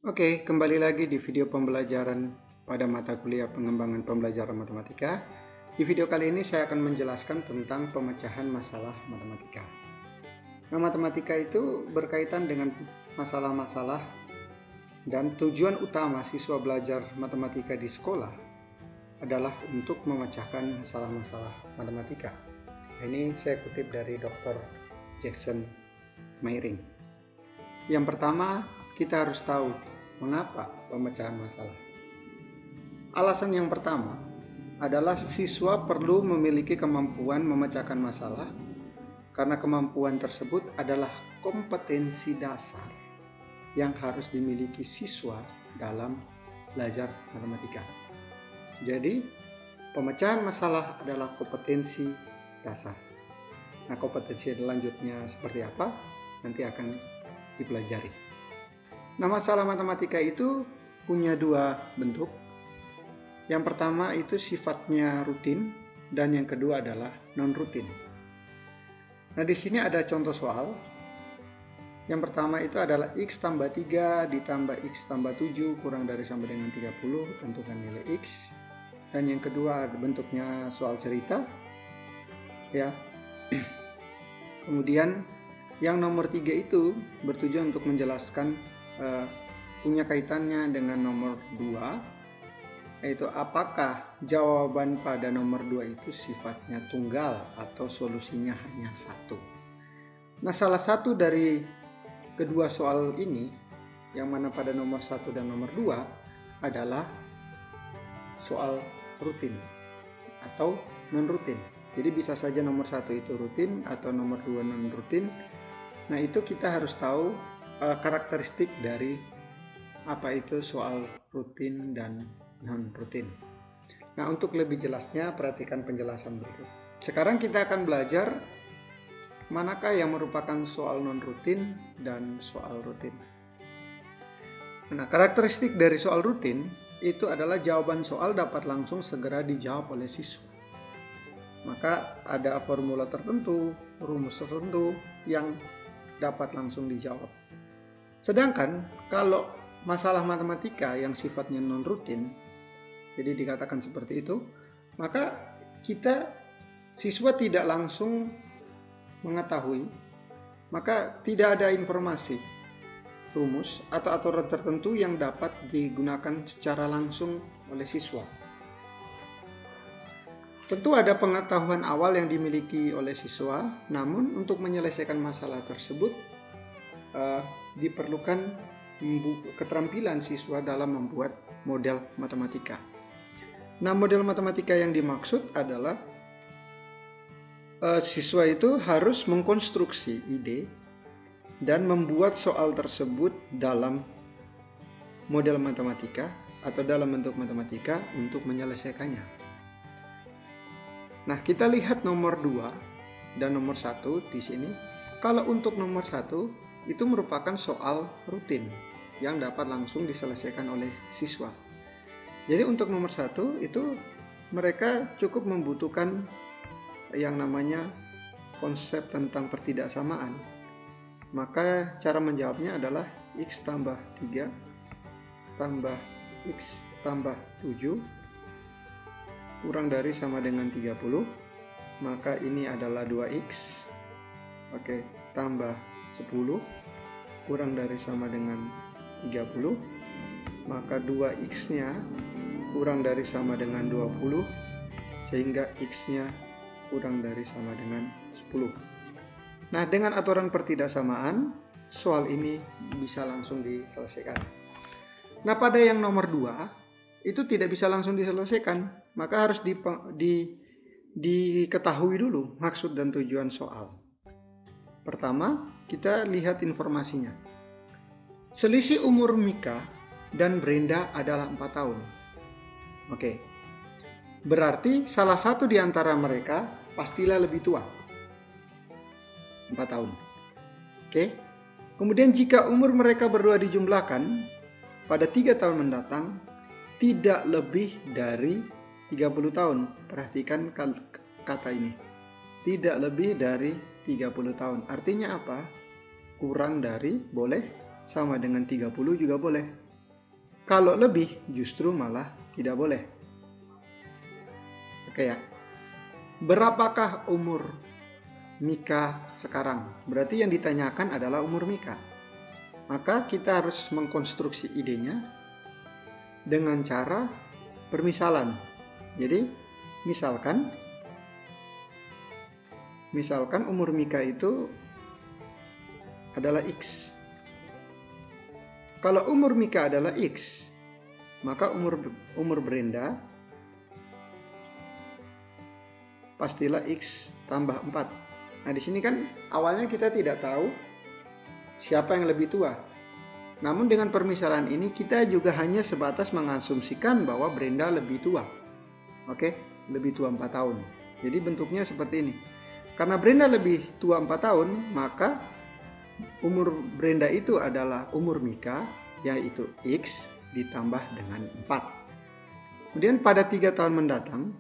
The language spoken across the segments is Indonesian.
Oke, kembali lagi di video pembelajaran pada mata kuliah pengembangan pembelajaran matematika. Di video kali ini saya akan menjelaskan tentang pemecahan masalah matematika. Nah, matematika itu berkaitan dengan masalah-masalah dan tujuan utama siswa belajar matematika di sekolah adalah untuk memecahkan masalah-masalah matematika. Ini saya kutip dari Dr. Jackson Meiring. Yang pertama, kita harus tahu mengapa pemecahan masalah. Alasan yang pertama adalah siswa perlu memiliki kemampuan memecahkan masalah karena kemampuan tersebut adalah kompetensi dasar yang harus dimiliki siswa dalam belajar matematika. Jadi, pemecahan masalah adalah kompetensi dasar. Nah, kompetensi selanjutnya seperti apa? Nanti akan dipelajari. Nah, masalah matematika itu punya dua bentuk. Yang pertama itu sifatnya rutin dan yang kedua adalah non-rutin. Nah, di sini ada contoh soal. Yang pertama itu adalah X tambah 3 ditambah X tambah 7 kurang dari sama dengan 30, tentukan nilai X. Dan yang kedua bentuknya soal cerita. Ya. Kemudian yang nomor 3 itu bertujuan untuk menjelaskan punya kaitannya dengan nomor 2, yaitu apakah jawaban pada nomor 2 itu sifatnya tunggal atau solusinya hanya satu. Nah, salah satu dari kedua soal ini, yang mana pada nomor 1 dan nomor 2 adalah soal rutin atau non-rutin. Jadi bisa saja nomor 1 itu rutin atau nomor 2 non-rutin. Nah, itu kita harus tahu karakteristik dari apa itu soal rutin dan non-rutin. Nah, untuk lebih jelasnya perhatikan penjelasan berikut. Sekarang kita akan belajar manakah yang merupakan soal non-rutin dan soal rutin. Nah, karakteristik dari soal rutin itu adalah jawaban soal dapat langsung segera dijawab oleh siswa. Maka ada formula tertentu, rumus tertentu yang dapat langsung dijawab. Sedangkan kalau masalah matematika yang sifatnya non-rutin, jadi dikatakan seperti itu, maka siswa tidak langsung mengetahui, maka tidak ada informasi, rumus atau aturan tertentu yang dapat digunakan secara langsung oleh siswa. Tentu ada pengetahuan awal yang dimiliki oleh siswa, namun untuk menyelesaikan masalah tersebut diperlukan keterampilan siswa dalam membuat model matematika. Nah, model matematika yang dimaksud adalah siswa itu harus mengkonstruksi ide dan membuat soal tersebut dalam model matematika atau dalam bentuk matematika untuk menyelesaikannya. Nah, kita lihat nomor 2 dan nomor 1 di sini. Kalau untuk nomor 1 itu merupakan soal rutin yang dapat langsung diselesaikan oleh siswa. Jadi untuk nomor 1 itu mereka cukup membutuhkan yang namanya konsep tentang pertidaksamaan. Maka cara menjawabnya adalah X tambah 3 tambah X tambah 7 kurang dari sama dengan 30. Maka ini adalah 2X. Oke, tambah 10 kurang dari sama dengan 30, maka 2x-nya kurang dari sama dengan 20, sehingga x-nya kurang dari sama dengan 10. Nah, dengan aturan pertidaksamaan, soal ini bisa langsung diselesaikan. Nah, pada yang nomor 2, itu tidak bisa langsung diselesaikan, maka harus diketahui dulu maksud dan tujuan soal. Pertama, kita lihat informasinya. Selisih umur Mika dan Brenda adalah 4 tahun. Oke. Berarti salah satu di antara mereka pastilah lebih tua. 4 tahun. Oke. Kemudian jika umur mereka berdua dijumlahkan pada 3 tahun mendatang tidak lebih dari 30 tahun. Perhatikan kata ini. Tidak lebih dari 30 tahun. Artinya apa? Kurang dari boleh, sama dengan 30 juga boleh. Kalau lebih justru malah tidak boleh. Oke ya. Berapakah umur Mika sekarang? Berarti yang ditanyakan adalah umur Mika. Maka kita harus mengkonstruksi idenya dengan cara permisalan. Jadi, misalkan umur Mika itu adalah X. Kalau umur Mika adalah X, maka umur Brenda pastilah X tambah 4. Nah, di sini kan awalnya kita tidak tahu siapa yang lebih tua. Namun dengan permisalan ini kita juga hanya sebatas mengasumsikan bahwa Brenda lebih tua. Oke, lebih tua 4 tahun. Jadi bentuknya seperti ini. Karena Brenda lebih tua 4 tahun, maka umur Brenda itu adalah umur Mika, yaitu X ditambah dengan 4. Kemudian pada 3 tahun mendatang,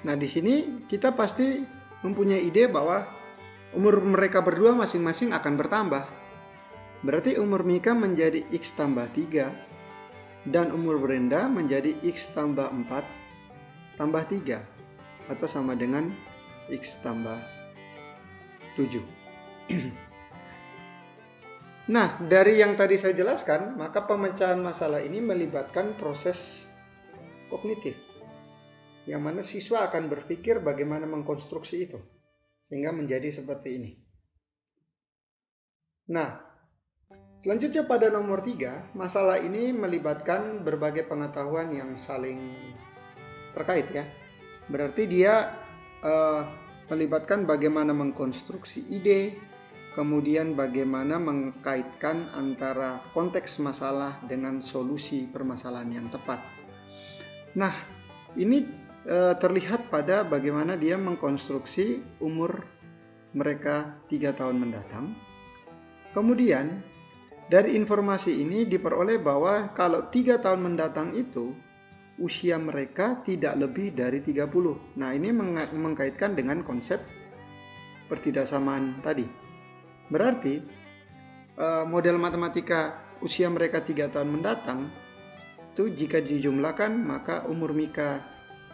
nah di sini kita pasti mempunyai ide bahwa umur mereka berdua masing-masing akan bertambah. Berarti umur Mika menjadi X tambah 3 dan umur Brenda menjadi X tambah 4 tambah 3 atau sama dengan X tambah 7. Nah, dari yang tadi saya jelaskan, maka pemecahan masalah ini melibatkan proses kognitif, yang mana siswa akan berpikir bagaimana mengkonstruksi itu, sehingga menjadi seperti ini. Nah, selanjutnya pada nomor 3, masalah ini melibatkan berbagai pengetahuan yang saling terkait ya. Berarti dia melibatkan bagaimana mengkonstruksi ide, kemudian bagaimana mengkaitkan antara konteks masalah dengan solusi permasalahan yang tepat. Nah, ini terlihat pada bagaimana dia mengkonstruksi umur mereka 3 tahun mendatang. Kemudian, dari informasi ini diperoleh bahwa kalau 3 tahun mendatang itu, usia mereka tidak lebih dari 30. Nah, ini mengkaitkan dengan konsep pertidaksamaan tadi. Berarti model matematika usia mereka 3 tahun mendatang itu jika dijumlahkan, maka umur Mika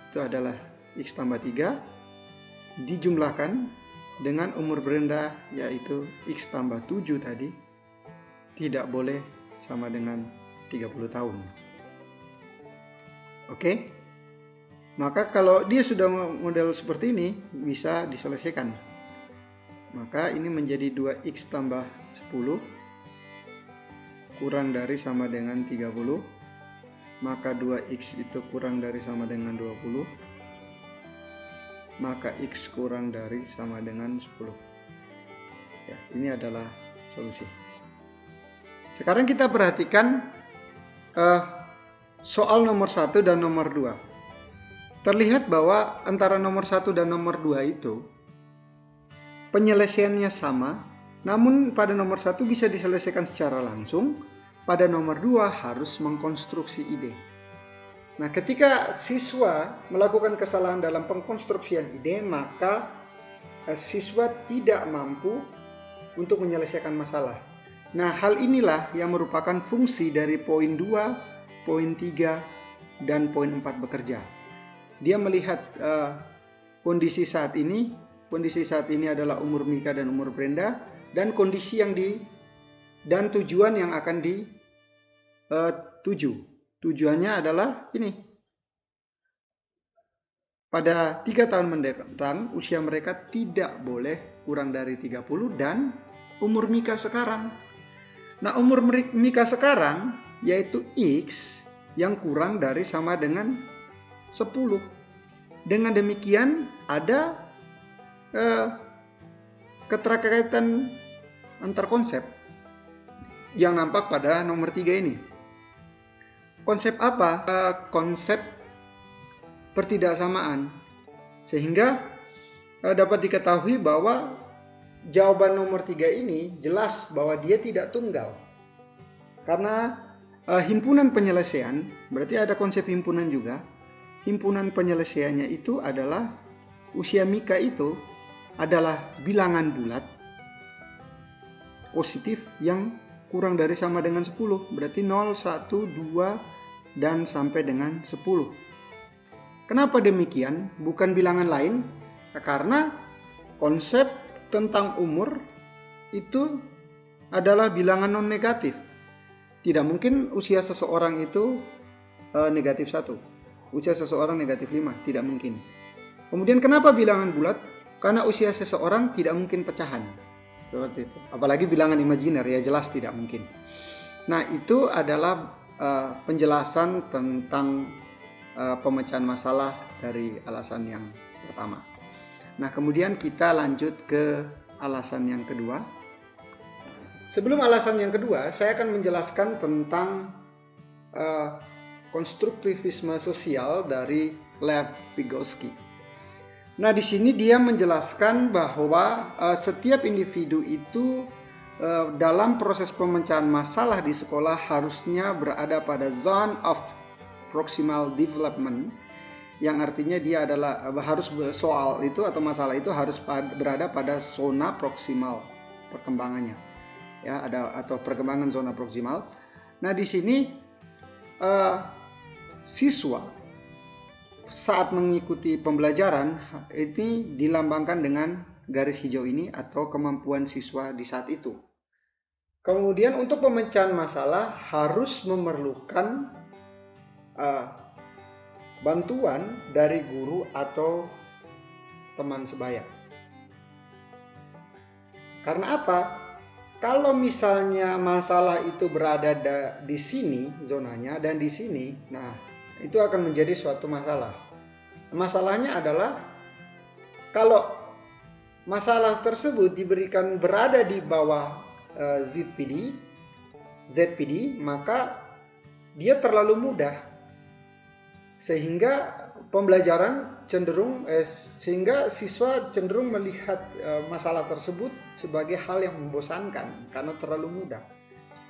itu adalah X tambah 3 dijumlahkan dengan umur Brenda yaitu X tambah 7 tadi, tidak boleh sama dengan 30 tahun. Oke? Maka kalau dia sudah model seperti ini, bisa diselesaikan. Maka ini menjadi 2X tambah 10 kurang dari sama dengan 30. Maka 2X itu kurang dari sama dengan 20. Maka X kurang dari sama dengan 10. Ya, ini adalah solusi. Sekarang kita perhatikan soal nomor 1 dan nomor 2. Terlihat bahwa antara nomor 1 dan nomor 2 itu penyelesaiannya sama, namun pada nomor 1 bisa diselesaikan secara langsung, pada nomor 2 harus mengkonstruksi ide. Nah, ketika siswa melakukan kesalahan dalam pengkonstruksian ide, maka siswa tidak mampu untuk menyelesaikan masalah. Nah, hal inilah yang merupakan fungsi dari poin 2, poin 3, dan poin 4 bekerja. Dia melihat kondisi saat ini adalah umur Mika dan umur Brenda, dan kondisi dan tujuan yang akan dituju. Tujuannya adalah ini. Pada 3 tahun mendatang, usia mereka tidak boleh kurang dari 30 dan umur Mika sekarang. Nah, umur Mika sekarang yaitu X yang kurang dari sama dengan 10. Dengan demikian ada keterkaitan antar konsep yang nampak pada nomor 3 ini. Konsep apa? Konsep pertidaksamaan. Sehingga dapat diketahui bahwa jawaban nomor 3 ini jelas bahwa dia tidak tunggal. Karena himpunan penyelesaian, berarti ada konsep himpunan juga. Himpunan penyelesaiannya itu adalah usia Mika itu adalah bilangan bulat. positif yang kurang dari sama dengan 10. Berarti 0, 1, 2, dan sampai dengan 10. Kenapa demikian? Bukan bilangan lain, karena konsep tentang umur itu adalah bilangan non-negatif. Tidak mungkin usia seseorang itu negatif 1. Usia seseorang negatif 5. Tidak mungkin. Kemudian kenapa bilangan bulat? Karena usia seseorang tidak mungkin pecahan. Seperti itu. Apalagi bilangan imajiner, ya jelas tidak mungkin. Nah, itu adalah penjelasan tentang pemecahan masalah dari alasan yang pertama. Nah, kemudian kita lanjut ke alasan yang kedua. Sebelum alasan yang kedua, saya akan menjelaskan tentang konstruktivisme sosial dari Lev Vygotsky. Nah, di sini dia menjelaskan bahwa setiap individu itu dalam proses pemecahan masalah di sekolah harusnya berada pada zone of proximal development, yang artinya dia adalah harus soal itu atau masalah itu harus berada pada zona proksimal perkembangannya, ya, atau perkembangan zona proksimal. Nah, di sini siswa saat mengikuti pembelajaran ini dilambangkan dengan garis hijau ini atau kemampuan siswa di saat itu. Kemudian untuk pemecahan masalah harus memerlukan bantuan dari guru atau teman sebaya. Karena apa? Kalau misalnya masalah itu berada di sini zonanya dan di sini, nah itu akan menjadi suatu masalah. Masalahnya adalah kalau masalah tersebut diberikan berada di bawah ZPD, maka dia terlalu mudah sehingga pembelajaran sehingga siswa cenderung melihat masalah tersebut sebagai hal yang membosankan karena terlalu mudah.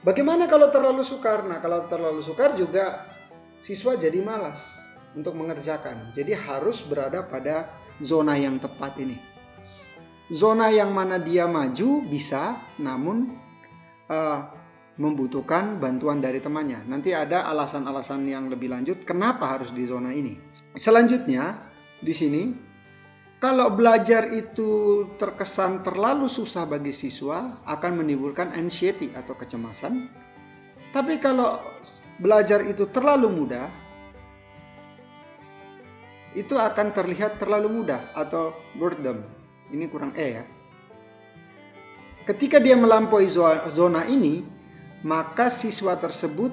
Bagaimana kalau terlalu sukar? Nah, kalau terlalu sukar juga siswa jadi malas untuk mengerjakan. Jadi harus berada pada zona yang tepat ini. Zona yang mana dia maju bisa, namun membutuhkan bantuan dari temannya. Nanti ada alasan-alasan yang lebih lanjut kenapa harus di zona ini. Selanjutnya di sini, kalau belajar itu terkesan terlalu susah bagi siswa akan menimbulkan anxiety atau kecemasan. Tapi kalau belajar itu terlalu mudah, itu akan terlihat terlalu mudah atau boredom. Ini kurang ya. Ketika dia melampaui zona ini, maka siswa tersebut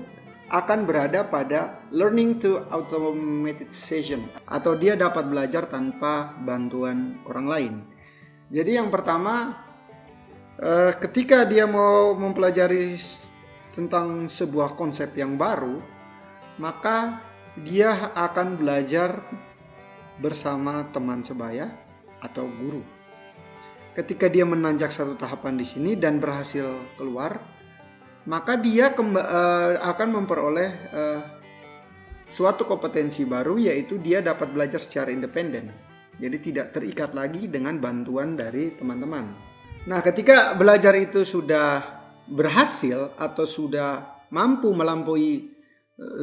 akan berada pada learning to automatization atau dia dapat belajar tanpa bantuan orang lain. Jadi yang pertama, ketika dia mau mempelajari tentang sebuah konsep yang baru, maka dia akan belajar bersama teman sebaya atau guru. Ketika dia menanjak satu tahapan di sini dan berhasil keluar, maka dia akan memperoleh suatu kompetensi baru, yaitu dia dapat belajar secara independen. Jadi tidak terikat lagi dengan bantuan dari teman-teman. Nah, ketika belajar itu sudah berhasil atau sudah mampu melampaui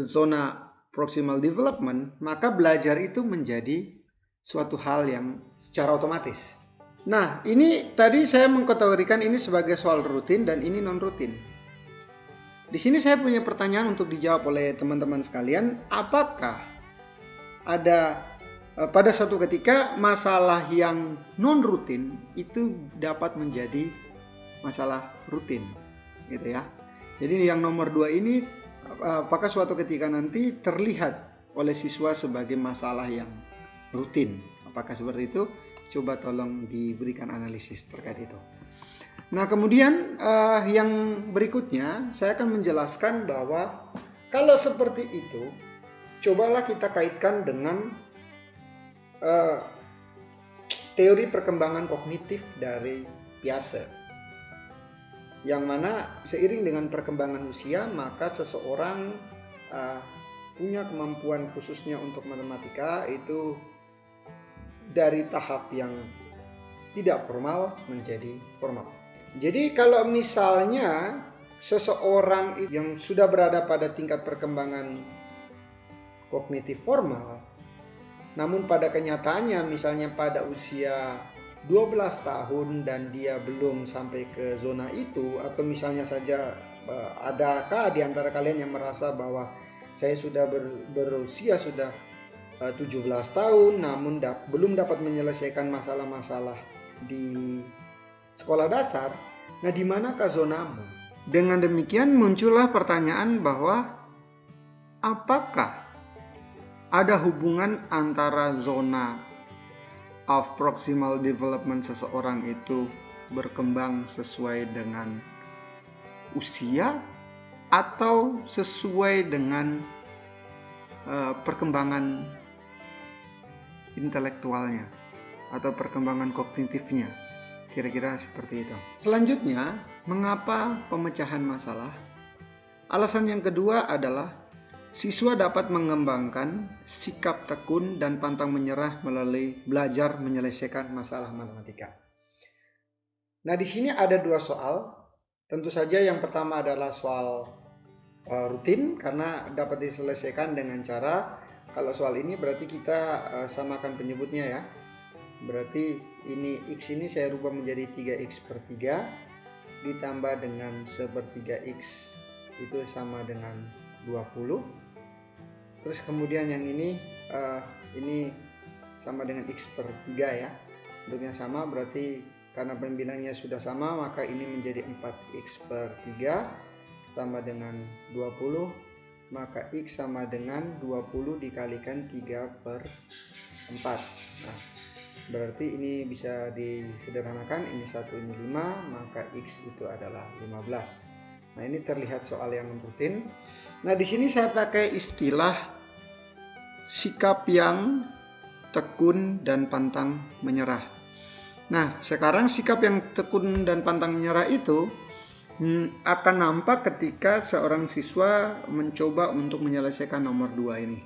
zona proximal development, maka belajar itu menjadi suatu hal yang secara otomatis. Nah, ini tadi saya mengkategorikan ini sebagai soal rutin dan ini non rutin. Di sini saya punya pertanyaan untuk dijawab oleh teman-teman sekalian, apakah ada pada suatu ketika masalah yang non rutin itu dapat menjadi masalah rutin, gitu ya. Jadi yang nomor 2 ini apakah suatu ketika nanti terlihat oleh siswa sebagai masalah yang rutin? Apakah seperti itu? Coba tolong diberikan analisis terkait itu. Nah, kemudian yang berikutnya saya akan menjelaskan bahwa kalau seperti itu, cobalah kita kaitkan dengan teori perkembangan kognitif dari Piaget, yang mana seiring dengan perkembangan usia maka seseorang punya kemampuan khususnya untuk matematika itu dari tahap yang tidak formal menjadi formal. Jadi kalau misalnya seseorang yang sudah berada pada tingkat perkembangan kognitif formal, namun pada kenyataannya misalnya pada usia 12 tahun dan dia belum sampai ke zona itu, atau misalnya saja adakah di antara kalian yang merasa bahwa saya sudah berusia sudah 17 tahun namun belum dapat menyelesaikan masalah-masalah di sekolah dasar. Nah, di manakah zonamu? Dengan demikian muncullah pertanyaan bahwa apakah ada hubungan antara zona of proximal development seseorang itu berkembang sesuai dengan usia atau sesuai dengan perkembangan intelektualnya atau perkembangan kognitifnya. Kira-kira seperti itu. Selanjutnya, mengapa pemecahan masalah? Alasan yang kedua adalah siswa dapat mengembangkan sikap tekun dan pantang menyerah melalui belajar menyelesaikan masalah matematika. Nah, di sini ada dua soal. Tentu saja yang pertama adalah soal rutin karena dapat diselesaikan dengan cara, kalau soal ini berarti kita samakan penyebutnya ya. Berarti ini X ini saya rubah menjadi 3X per 3 ditambah dengan sepertiga X itu sama dengan 20. Terus kemudian yang ini sama dengan X per 3 ya. Bentuknya sama berarti karena pembilangnya sudah sama maka ini menjadi 4X per 3 sama dengan 20. Maka X sama dengan 20 dikalikan 3 per 4. Nah, berarti ini bisa disederhanakan, ini 1 ini 5, maka X itu adalah 15. Nah, ini terlihat soal yang rutin. Nah, di sini saya pakai istilah sikap yang tekun dan pantang menyerah. Nah, sekarang sikap yang tekun dan pantang menyerah itu akan nampak ketika seorang siswa mencoba untuk menyelesaikan nomor 2 ini.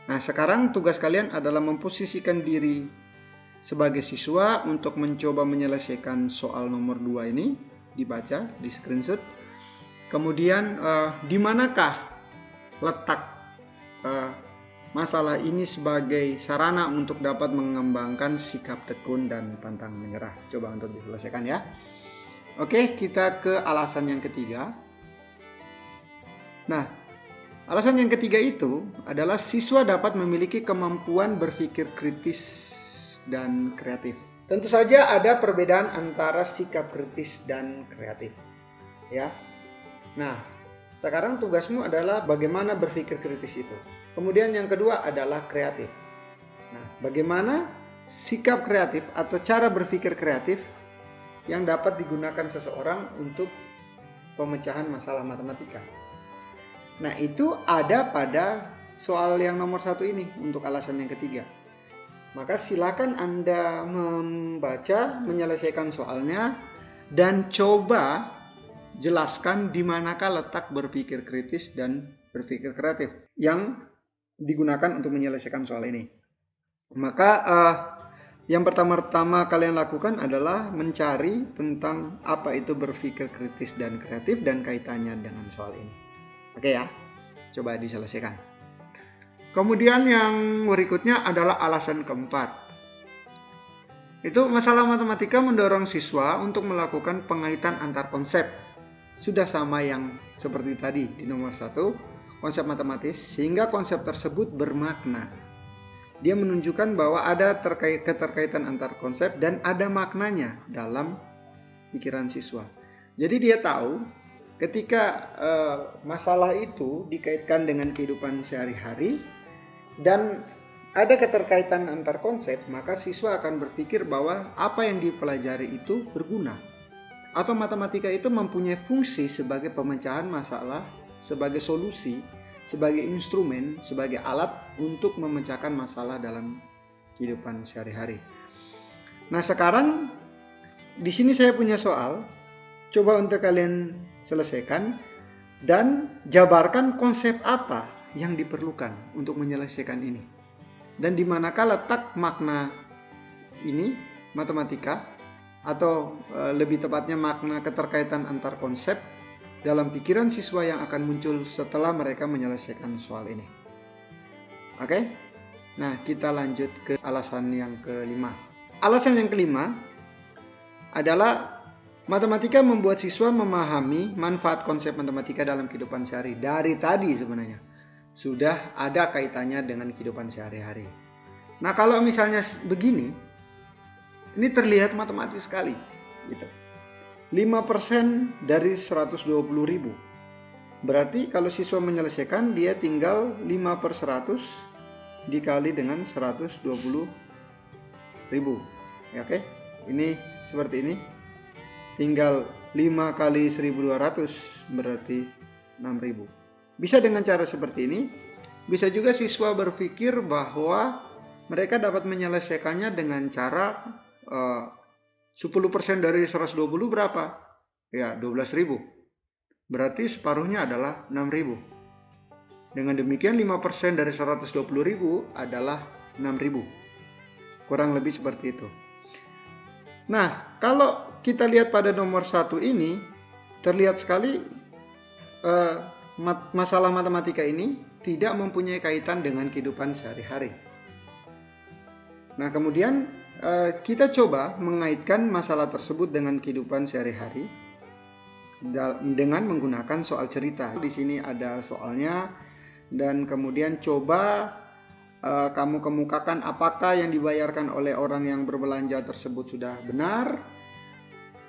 Nah, sekarang tugas kalian adalah memposisikan diri sebagai siswa untuk mencoba menyelesaikan soal nomor 2 ini, dibaca, di screenshot. Kemudian di manakah letak masalah ini sebagai sarana untuk dapat mengembangkan sikap tekun dan pantang menyerah. Coba untuk diselesaikan ya. Oke, kita ke alasan yang ketiga. Nah, alasan yang ketiga itu adalah siswa dapat memiliki kemampuan berpikir kritis dan kreatif. Tentu saja ada perbedaan antara sikap kritis dan kreatif. Ya. Nah, sekarang tugasmu adalah bagaimana berpikir kritis itu. Kemudian yang kedua adalah kreatif. Nah, bagaimana sikap kreatif atau cara berpikir kreatif yang dapat digunakan seseorang untuk pemecahan masalah matematika. Nah, itu ada pada soal yang nomor 1 ini untuk alasan yang ketiga. Maka silakan Anda membaca, menyelesaikan soalnya, dan coba jelaskan di manakah letak berpikir kritis dan berpikir kreatif yang digunakan untuk menyelesaikan soal ini. Maka yang pertama-tama kalian lakukan adalah mencari tentang apa itu berpikir kritis dan kreatif dan kaitannya dengan soal ini. Oke ya, coba diselesaikan. Kemudian yang berikutnya adalah alasan keempat. Itu masalah matematika mendorong siswa untuk melakukan pengaitan antar konsep. Sudah sama yang seperti tadi di nomor 1, konsep matematis, sehingga konsep tersebut bermakna. Dia menunjukkan bahwa ada keterkaitan antar konsep dan ada maknanya dalam pikiran siswa. Jadi dia tahu ketika masalah itu dikaitkan dengan kehidupan sehari-hari dan ada keterkaitan antar konsep, maka siswa akan berpikir bahwa apa yang dipelajari itu berguna. Atau matematika itu mempunyai fungsi sebagai pemecahan masalah, sebagai solusi, sebagai instrumen, sebagai alat untuk memecahkan masalah dalam kehidupan sehari-hari. Nah, sekarang di sini saya punya soal. Coba untuk kalian selesaikan dan jabarkan konsep apa yang diperlukan untuk menyelesaikan ini. Dan di manakah letak makna ini, matematika, atau lebih tepatnya makna keterkaitan antar konsep dalam pikiran siswa yang akan muncul setelah mereka menyelesaikan soal ini. Oke? Nah, kita lanjut ke alasan yang kelima. Alasan yang kelima adalah matematika membuat siswa memahami manfaat konsep matematika dalam kehidupan sehari. Dari tadi sebenarnya sudah ada kaitannya dengan kehidupan sehari-hari. Nah, kalau misalnya begini, ini terlihat matematis sekali. Gitu. 5% dari 120.000. Berarti kalau siswa menyelesaikan, dia tinggal 5/100 dikali dengan 120.000. Ya, oke? Ini seperti ini. Tinggal 5 kali 1.200 berarti 6.000. Bisa dengan cara seperti ini. Bisa juga siswa berpikir bahwa mereka dapat menyelesaikannya dengan cara 10% dari 120 berapa? Ya, 12.000. Berarti separuhnya adalah 6.000. Dengan demikian 5% dari 120.000 adalah 6.000. Kurang lebih seperti itu. Nah, kalau kita lihat pada nomor 1 ini, terlihat sekali masalah matematika ini tidak mempunyai kaitan dengan kehidupan sehari-hari. Nah, kemudian kita coba mengaitkan masalah tersebut dengan kehidupan sehari-hari dengan menggunakan soal cerita. Di sini ada soalnya, dan kemudian coba kamu kemukakan apakah yang dibayarkan oleh orang yang berbelanja tersebut sudah benar.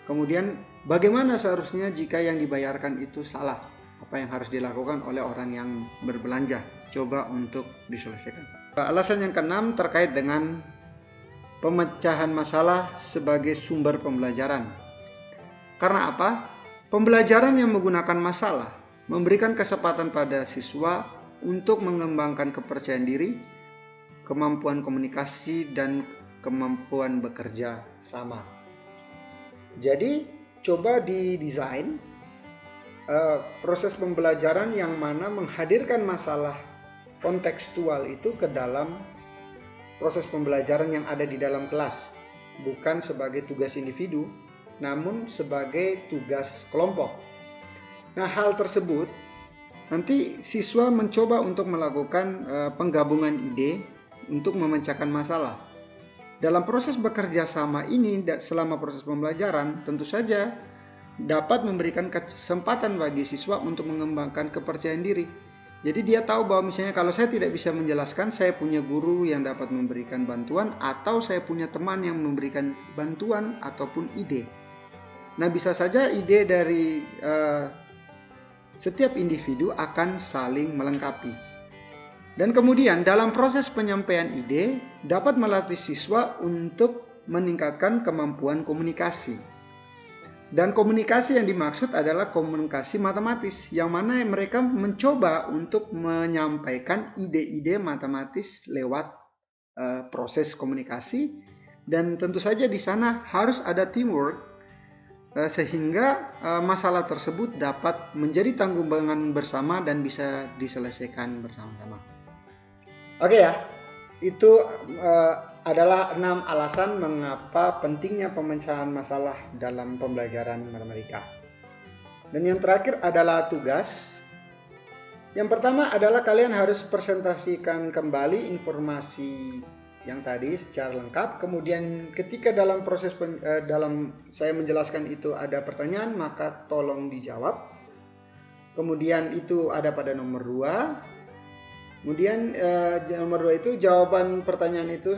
Kemudian bagaimana seharusnya jika yang dibayarkan itu salah? Apa yang harus dilakukan oleh orang yang berbelanja? Coba untuk diselesaikan. Alasan yang keenam terkait dengan pemecahan masalah sebagai sumber pembelajaran. Karena apa? Pembelajaran yang menggunakan masalah memberikan kesempatan pada siswa untuk mengembangkan kepercayaan diri, kemampuan komunikasi, dan kemampuan bekerja sama. Jadi, coba didesain proses pembelajaran yang mana menghadirkan masalah kontekstual itu ke dalam proses pembelajaran yang ada di dalam kelas, bukan sebagai tugas individu, namun sebagai tugas kelompok. Nah, hal tersebut nanti siswa mencoba untuk melakukan penggabungan ide untuk memecahkan masalah. Dalam proses bekerja sama ini, selama proses pembelajaran, tentu saja dapat memberikan kesempatan bagi siswa untuk mengembangkan kepercayaan diri. Jadi dia tahu bahwa misalnya kalau saya tidak bisa menjelaskan, saya punya guru yang dapat memberikan bantuan, atau saya punya teman yang memberikan bantuan ataupun ide. Nah, bisa saja ide dari setiap individu akan saling melengkapi. Dan kemudian dalam proses penyampaian ide dapat melatih siswa untuk meningkatkan kemampuan komunikasi. Dan komunikasi yang dimaksud adalah komunikasi matematis, yang mana mereka mencoba untuk menyampaikan ide-ide matematis lewat proses komunikasi. Dan tentu saja di sana harus ada teamwork, sehingga masalah tersebut dapat menjadi tanggungan bersama dan bisa diselesaikan bersama-sama. Oke ya, itu adalah 6 alasan mengapa pentingnya pemecahan masalah dalam pembelajaran matematika. Dan yang terakhir adalah tugas. Yang pertama adalah kalian harus presentasikan kembali informasi yang tadi secara lengkap. Kemudian ketika dalam proses dalam saya menjelaskan itu ada pertanyaan, maka tolong dijawab. Kemudian itu ada pada nomor 2. Kemudian nomor 2 itu jawaban pertanyaan itu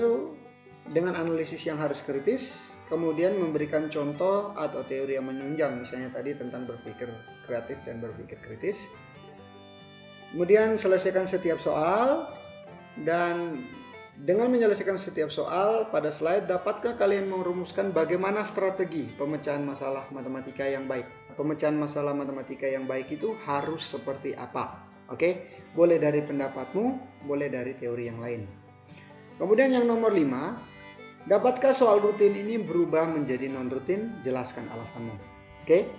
dengan analisis yang harus kritis, kemudian memberikan contoh atau teori yang menunjang, misalnya tadi tentang berpikir kreatif dan berpikir kritis. Kemudian selesaikan setiap soal, dan dengan menyelesaikan setiap soal pada slide, dapatkah kalian merumuskan bagaimana strategi pemecahan masalah matematika yang baik? Pemecahan masalah matematika yang baik itu harus seperti apa? Oke, boleh dari pendapatmu, boleh dari teori yang lain. Kemudian yang nomor 5, dapatkah soal rutin ini berubah menjadi non-rutin? Jelaskan alasanmu. Oke.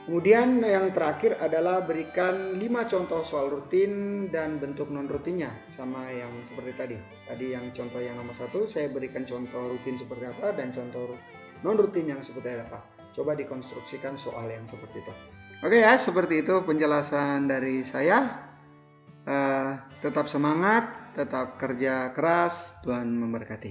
Kemudian yang terakhir adalah berikan 5 contoh soal rutin dan bentuk non-rutinnya, sama yang seperti tadi. Tadi yang contoh yang nomor 1, saya berikan contoh rutin seperti apa dan contoh non-rutin yang seperti apa. Coba dikonstruksikan soal yang seperti itu. Oke ya, seperti itu penjelasan dari saya. Tetap semangat, tetap kerja keras, Tuhan memberkati.